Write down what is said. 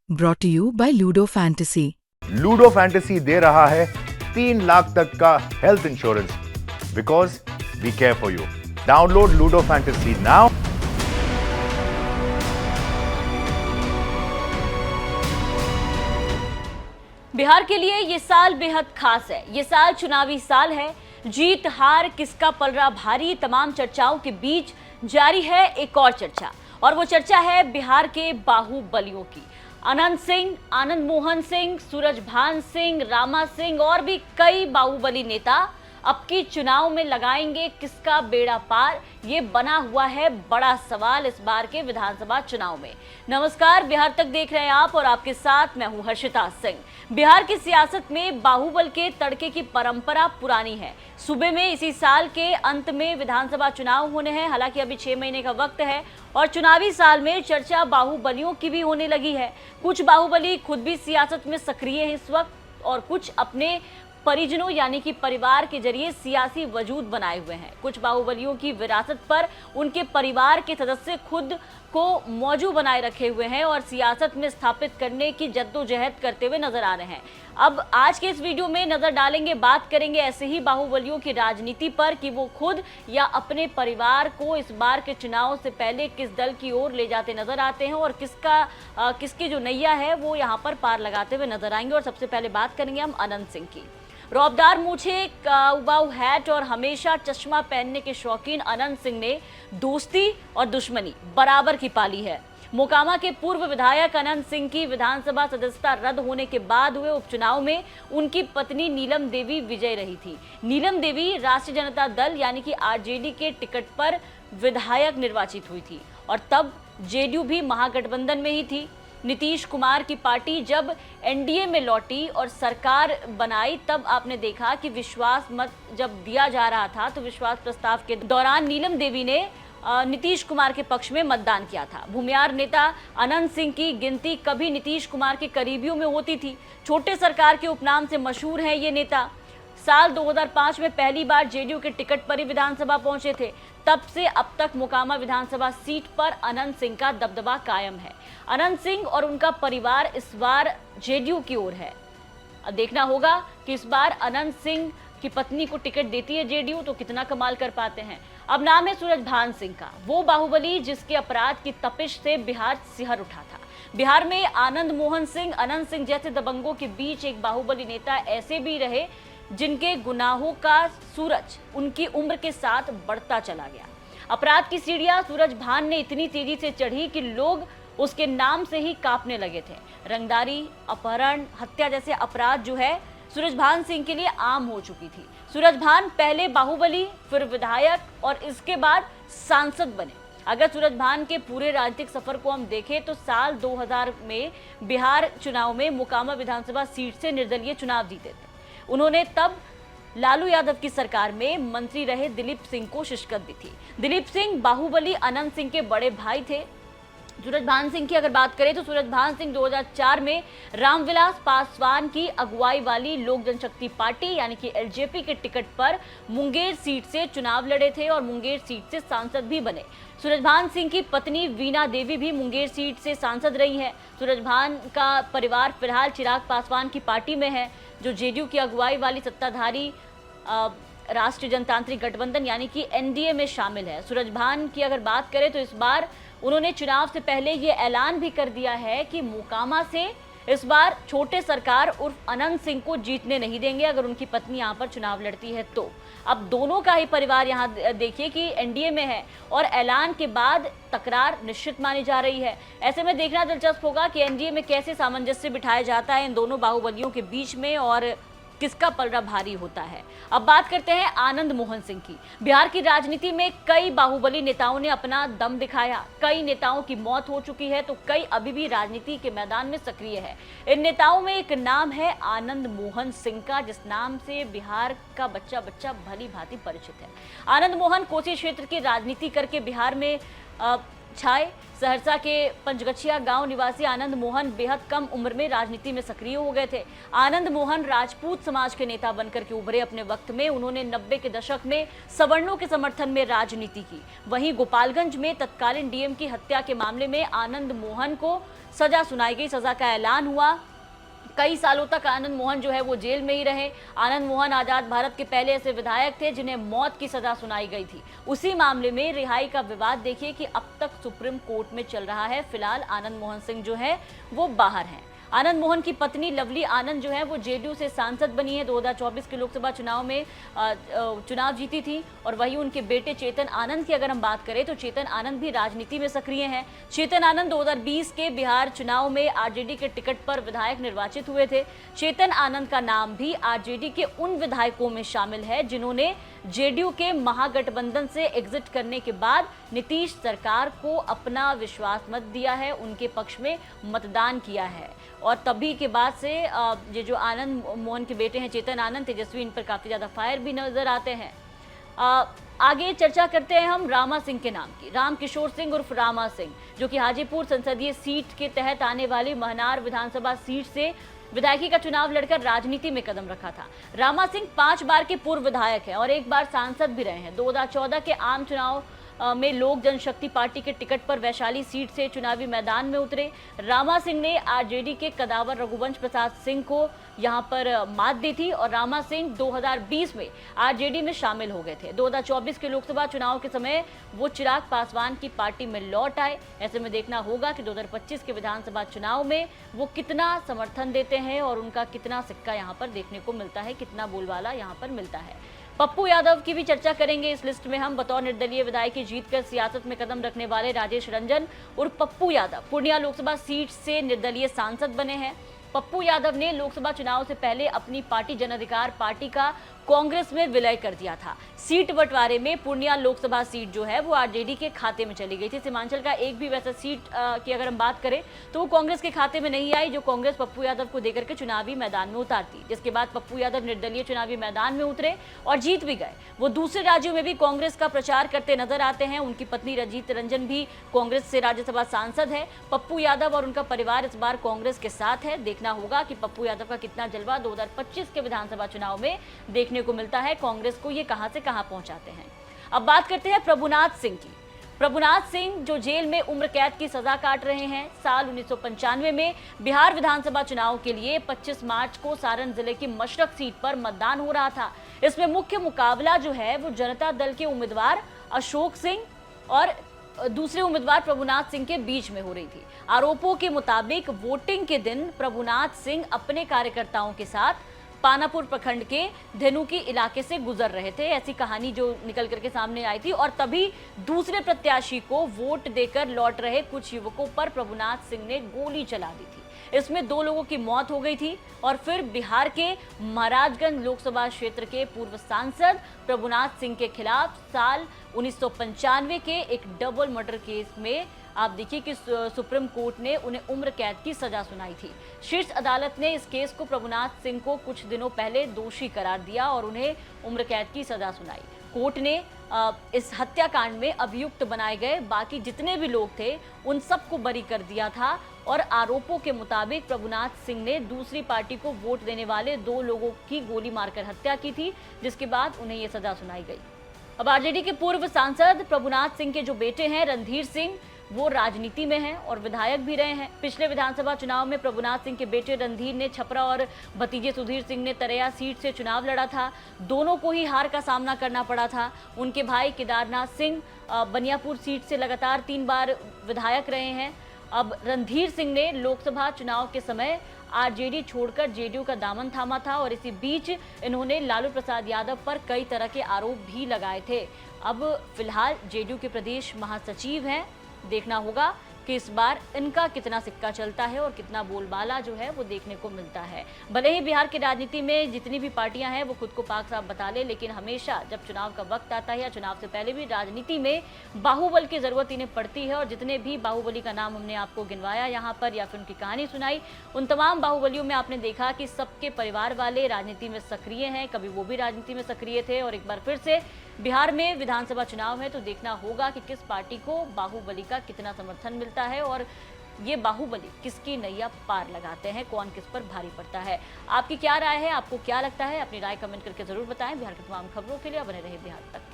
Brought to you by Ludo Fantasy. Ludo Fantasy दे रहा है 3 लाख तक का health insurance because we care for you. Download Ludo Fantasy now. Bihar के लिए ये साल बेहद खास है। ये साल चुनावी साल है। जीत हार किसका पल रहा भारी, तमाम चर्चाओं के बीच जारी है एक और चर्चा, और वो चर्चा है बिहार के बाहुबलियों की। अनंत सिंह, आनंद मोहन सिंह, सूरजभान सिंह, रामा सिंह और भी कई बाहुबली नेता अब की चुनाव में लगाएंगे किसका बेड़ा पार, ये बना हुआ है बड़ा सवाल इस बार के विधानसभा चुनाव में। नमस्कार, बिहार तक देख रहे हैं आप और आपके साथ मैं हूं हर्षिता सिंह। बिहार की सियासत में बाहुबल के तड़के की परंपरा पुरानी है। सूबे में इसी साल के अंत में विधानसभा चुनाव होने हैं, हालांकि अभी 6 महीने का वक्त है और चुनावी साल में चर्चा बाहुबलियों की भी होने लगी है। कुछ बाहुबली खुद भी सियासत में सक्रिय हैं इस वक्त और कुछ अपने परिजनों यानी कि परिवार के जरिए सियासी वजूद बनाए हुए हैं। कुछ बाहुबलियों की विरासत पर उनके परिवार के सदस्य खुद को मौजू बनाए रखे हुए हैं और सियासत में स्थापित करने की जद्दोजहद करते हुए नजर आ रहे हैं। अब आज के इस वीडियो में नजर डालेंगे, बात करेंगे ऐसे ही बाहुबलियों की राजनीति पर कि वो खुद या अपने परिवार को इस बार के चुनाव से पहले किस दल की ओर ले जाते नजर आते हैं और किसकी जो नैया है वो यहाँ पर पार लगाते हुए नजर आएंगे। और सबसे पहले बात करेंगे हम अनंत सिंह की। रौबदार मूछे, काउबाऊ हैट और हमेशा चश्मा पहनने के शौकीन अनंत सिंह ने दोस्ती और दुश्मनी बराबर की पाली है। मोकामा के पूर्व विधायक अनंत सिंह की विधानसभा सदस्यता रद्द होने के बाद हुए उपचुनाव में उनकी पत्नी नीलम देवी विजयी रही थी। नीलम देवी राष्ट्रीय जनता दल यानी कि आरजेडी के टिकट पर विधायक निर्वाचित हुई थी और तब जेडीयू भी महागठबंधन में ही थी। नीतीश कुमार की पार्टी जब एनडीए में लौटी और सरकार बनाई तब आपने देखा कि विश्वास मत जब दिया जा रहा था तो विश्वास प्रस्ताव के दौरान नीलम देवी ने नीतीश कुमार के पक्ष में मतदान किया था। भूमियार नेता अनंत सिंह की गिनती कभी नीतीश कुमार के करीबियों में होती थी। छोटे सरकार के उपनाम से मशहूर है ये नेता। साल 2005 में पहली बार जेडीयू के टिकट पर ही विधानसभा पहुंचे थे। तब से अब तक मोकामा विधानसभा सीट पर अनंत सिंह का दबदबा कायम है। अनंत सिंह और उनका परिवार इस बार जेडीयू की ओर है। अब देखना होगा कि इस बार अनंत सिंह की पत्नी को टिकट देती है जेडीयू तो कितना कमाल कर पाते हैं। अब नाम है सूरजभान सिंह का, वो बाहुबली जिसके अपराध की तपिश से बिहार सिहर उठा था। बिहार में आनंद मोहन सिंह, अनंत सिंह जैसे दबंगों के बीच एक बाहुबली नेता ऐसे भी रहे जिनके गुनाहों का सूरज उनकी उम्र के साथ बढ़ता चला गया। अपराध की सीढ़ियां सूरजभान ने इतनी तेजी से चढ़ी कि लोग उसके नाम से ही कांपने लगे थे। रंगदारी, अपहरण, हत्या जैसे अपराध जो है सूरजभान सिंह के लिए आम हो चुकी थी। सूरजभान पहले बाहुबली, फिर विधायक और इसके बाद सांसद बने। अगर सूरजभान के पूरे राजनीतिक सफर को हम देखें तो साल 2000 में बिहार चुनाव में मोकामा विधानसभा सीट से निर्दलीय चुनाव जीते थे। उन्होंने तब लालू यादव की सरकार में मंत्री रहे दिलीप सिंह को शिकस्त दी थी। दिलीप सिंह बाहुबली अनंत सिंह के बड़े भाई थे। सूरजभान सिंह की अगर बात करें तो सूरजभान सिंह 2004 में रामविलास पासवान की अगुवाई वाली लोक जनशक्ति पार्टी यानी कि एलजेपी के टिकट पर मुंगेर सीट से चुनाव लड़े थे और मुंगेर सीट से सांसद भी बने। सूरजभान सिंह की पत्नी वीणा देवी भी मुंगेर सीट से सांसद रही हैं। सूरजभान का परिवार फिलहाल चिराग पासवान की पार्टी में है जो जेडीयू की अगुवाई वाली सत्ताधारी राष्ट्रीय जनतांत्रिक गठबंधन यानी कि एनडीए में शामिल है। सूरजभान की अगर बात करें तो इस बार उन्होंने चुनाव से पहले ये ऐलान भी कर दिया है कि मोकामा से इस बार छोटे सरकार उर्फ अनंत सिंह को जीतने नहीं देंगे अगर उनकी पत्नी यहाँ पर चुनाव लड़ती है तो। अब दोनों का ही परिवार यहाँ देखिए कि एनडीए में है और ऐलान के बाद तकरार निश्चित मानी जा रही है। ऐसे में देखना दिलचस्प होगा कि एनडीए में कैसे सामंजस्य बिठाया जाता है इन दोनों बाहुबलियों के बीच में और किसका पलड़ा भारी होता है। अब बात करते हैं आनंद मोहन सिंह की। बिहार की राजनीति में कई बाहुबली नेताओं ने अपना दम दिखाया। कई नेताओं की मौत हो चुकी है तो कई अभी भी राजनीति के मैदान में सक्रिय है। इन नेताओं में एक नाम है आनंद मोहन सिंह का, जिस नाम से बिहार का बच्चा भली भांति परिचित है। आनंद मोहन कोसी क्षेत्र की राजनीति करके बिहार में छाए। सहरसा के पंचगछिया गांव निवासी आनंद मोहन बेहद कम उम्र में राजनीति में सक्रिय हो गए थे। आनंद मोहन राजपूत समाज के नेता बनकर के उभरे। अपने वक्त में उन्होंने 90 के दशक में सवर्णों के समर्थन में राजनीति की। वहीं गोपालगंज में तत्कालीन डीएम की हत्या के मामले में आनंद मोहन को सजा सुनाई गई। सजा का ऐलान हुआ। कई सालों तक आनंद मोहन जो है वो जेल में ही रहे। आनंद मोहन आजाद भारत के पहले ऐसे विधायक थे जिन्हें मौत की सजा सुनाई गई थी। उसी मामले में रिहाई का विवाद देखिए कि अब तक सुप्रीम कोर्ट में चल रहा है। फिलहाल आनंद मोहन सिंह जो है वो बाहर हैं। आनंद मोहन की पत्नी लवली आनंद जो है वो जेडीयू से सांसद बनी है। 2024 के लोकसभा चुनाव में चुनाव जीती थी। और वहीं उनके बेटे चेतन आनंद की अगर हम बात करें तो चेतन आनंद भी राजनीति में सक्रिय हैं। चेतन आनंद 2020 के बिहार चुनाव में आरजेडी के टिकट पर विधायक निर्वाचित हुए थे। चेतन आनंद का नाम भी आरजेडी के उन विधायकों में शामिल है जिन्होंने जेडीयू के महागठबंधन से एग्जिट करने के बाद नीतीश सरकार को अपना विश्वास मत दिया है, उनके पक्ष में मतदान किया है। और तभी के बाद से ये जो आनंद मोहन के बेटे हैं चेतन आनंद, तेजस्वी, इन पर काफ़ी ज़्यादा फायर भी नजर आते हैं। आगे चर्चा करते हैं हम रामा सिंह के नाम की। राम किशोर सिंह उर्फ रामा सिंह, जो कि हाजीपुर संसदीय सीट के तहत आने वाली महनार विधानसभा सीट से विधायकी का चुनाव लड़कर राजनीति में कदम रखा था। रामा सिंह 5 बार के पूर्व विधायक हैं और 1 बार सांसद भी रहे हैं। 2014 के आम चुनाव में लोक जनशक्ति पार्टी के टिकट पर वैशाली सीट से चुनावी मैदान में उतरे। रामा सिंह ने आरजेडी के कदावर रघुवंश प्रसाद सिंह को यहां पर मात दी थी और रामा सिंह 2020 में आरजेडी में शामिल हो गए थे। 2024 के लोकसभा चुनाव के समय वो चिराग पासवान की पार्टी में लौट आए। ऐसे में देखना होगा कि 2025 के विधानसभा चुनाव में वो कितना समर्थन देते हैं और उनका कितना सिक्का यहाँ पर देखने को मिलता है, कितना बोलबाला यहाँ पर मिलता है। पप्पू यादव की भी चर्चा करेंगे इस लिस्ट में हम। बतौर निर्दलीय विधायक की जीत कर सियासत में कदम रखने वाले राजेश रंजन और पप्पू यादव पूर्णिया लोकसभा सीट से निर्दलीय सांसद बने हैं। पप्पू यादव ने लोकसभा चुनाव से पहले अपनी पार्टी जन अधिकार पार्टी का कांग्रेस में विलय कर दिया था। सीट बंटवारे में पूर्णिया लोकसभा सीट जो है वो आरजेडी के खाते में चली गई थी। सीमांचल का एक भी वैसा सीट की अगर हम बात करें तो वो कांग्रेस के खाते में नहीं आई, जो कांग्रेस पप्पू यादव को देकर के चुनावी मैदान में उतारती। जिसके बाद पप्पू यादव निर्दलीय चुनावी मैदान में उतरे और जीत भी गए। वो दूसरे राज्यों में भी कांग्रेस का प्रचार करते नजर आते हैं। उनकी पत्नी रंजीत रंजन भी कांग्रेस से राज्यसभा सांसद है। पप्पू यादव और उनका परिवार इस बार कांग्रेस के साथ है। देखना होगा कि पप्पू यादव का कितना जलवा 2025 के विधानसभा चुनाव में देखने को मिलता है। कांग्रेस को ये कहां से कहां पहुंचाते हैं। अब बात करते हैं प्रभुनाथ सिंह की। प्रभुनाथ सिंह जो जेल में उम्र कैद की सजा काट रहे हैं। साल 1995 में बिहार विधानसभा चुनाव के लिए 25 मार्च को सारण जिले की मशरक सीट पर मतदान हो रहा था। इसमें मुख्य मुकाबला जो है वो जनता दल के उम्मीदवार अशोक सिंह और दूसरे उम्मीदवार प्रभुनाथ सिंह के बीच में हो रही थी। आरोपों के मुताबिक वोटिंग के दिन प्रभुनाथ सिंह अपने कार्यकर्ताओं के साथ पानापुर प्रखंड के धेनुकी इलाके से गुजर रहे थे। ऐसी कहानी जो निकल करके सामने आई थी और तभी दूसरे प्रत्याशी को वोट देकर लौट रहे कुछ युवकों पर प्रभुनाथ सिंह ने गोली चला दी थी। इसमें 2 लोगों की मौत हो गई थी। और फिर बिहार के महाराजगंज लोकसभा क्षेत्र के पूर्व सांसद प्रभुनाथ सिंह के खिलाफ साल 1995 के एक डबल मर्डर केस में आप देखिए कि सुप्रीम कोर्ट ने उन्हें उम्र कैद की सजा सुनाई थी। शीर्ष अदालत ने इस केस को प्रभुनाथ सिंह को कुछ दिनों पहले दोषी करार दिया और उन्हें उम्र कैद की सजा सुनाई। कोर्ट ने इस हत्याकांड में अभियुक्त बनाए गए बाकी जितने भी लोग थे उन सबको बरी कर दिया था। और आरोपों के मुताबिक प्रभुनाथ सिंह ने दूसरी पार्टी को वोट देने वाले 2 लोगों की गोली मारकर हत्या की थी, जिसके बाद उन्हें यह सजा सुनाई गई। अब आरजेडी के पूर्व सांसद प्रभुनाथ सिंह के जो बेटे हैं रणधीर सिंह, वो राजनीति में हैं और विधायक भी रहे हैं। पिछले विधानसभा चुनाव में प्रभुनाथ सिंह के बेटे रणधीर ने छपरा और भतीजे सुधीर सिंह ने तरैया सीट से चुनाव लड़ा था। दोनों को ही हार का सामना करना पड़ा था। उनके भाई केदारनाथ सिंह बनियापुर सीट से लगातार 3 बार विधायक रहे हैं। अब रणधीर सिंह ने लोकसभा चुनाव के समय आरजेडी छोड़कर जेडीयू का दामन थामा था और इसी बीच इन्होंने लालू प्रसाद यादव पर कई तरह के आरोप भी लगाए थे। अब फिलहाल जेडीयू के प्रदेश महासचिव हैं। देखना होगा कि इस बार इनका कितना सिक्का चलता है और कितना बोलबाला जो है वो देखने को मिलता है। भले ही बिहार की राजनीति में जितनी भी पार्टियां हैं वो खुद को पाक साफ बता ले, लेकिन हमेशा जब चुनाव का वक्त आता है या चुनाव से पहले भी राजनीति में बाहुबल की जरूरत इन्हें पड़ती है। और जितने भी बाहुबली का नाम हमने आपको गिनवाया यहाँ पर या फिर उनकी कहानी सुनाई, उन तमाम बाहुबलियों में आपने देखा कि सबके परिवार वाले राजनीति में सक्रिय हैं। कभी वो भी राजनीति में सक्रिय थे और एक बार फिर से बिहार में विधानसभा चुनाव है तो देखना होगा कि किस पार्टी को बाहुबली का कितना समर्थन मिलता है और ये बाहुबली किसकी नैया पार लगाते हैं, कौन किस पर भारी पड़ता है। आपकी क्या राय है, आपको क्या लगता है, अपनी राय कमेंट करके जरूर बताएं। बिहार की तमाम खबरों के लिए बने रहे बिहार तक।